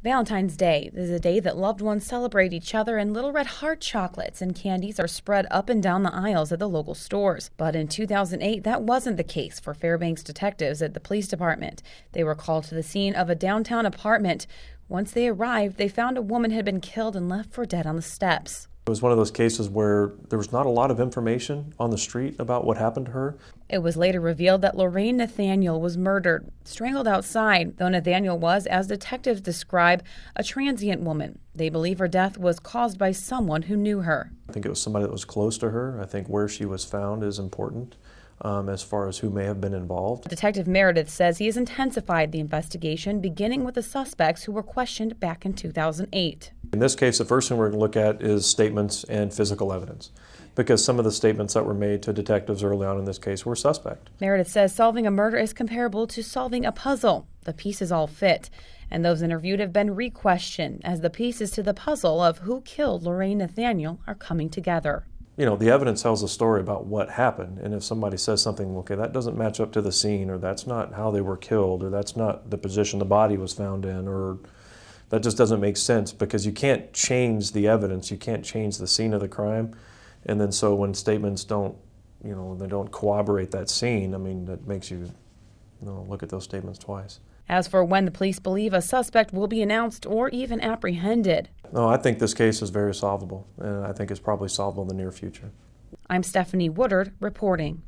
Valentine's Day is a day that loved ones celebrate each other, and little red heart chocolates and candies are spread up and down the aisles at the local stores. But in 2008, that wasn't the case for Fairbanks detectives at the police department. They were called to the scene of a downtown apartment. Once they arrived, they found a woman had been killed and left for dead on the steps. It was one of those cases where there was not a lot of information on the street about what happened to her. It was later revealed that Loraine Nathaniel was murdered, strangled outside, though Nathaniel was, as detectives describe, a transient woman. They believe her death was caused by someone who knew her. I think it was somebody that was close to her. I think where she was found is important as far as who may have been involved. Detective Meredith says he has intensified the investigation, beginning with the suspects who were questioned back in 2008. In this case, the first thing we're going to look at is statements and physical evidence, because some of the statements that were made to detectives early on in this case were suspect. Meredith says solving a murder is comparable to solving a puzzle. The pieces all fit, and those interviewed have been re-questioned as the pieces to the puzzle of who killed Loraine Nathaniel are coming together. You know, the evidence tells a story about what happened, and if somebody says something, okay, that doesn't match up to the scene, or that's not how they were killed, or that's not the position the body was found in, or that just doesn't make sense, because you can't change the evidence, you can't change the scene of the crime. And then so when statements don't, they don't corroborate that scene, I mean, that makes you, look at those statements twice. As for when the police believe a suspect will be announced or even apprehended. No, I think this case is very solvable, and I think it's probably solvable in the near future. I'm Stephanie Woodard reporting.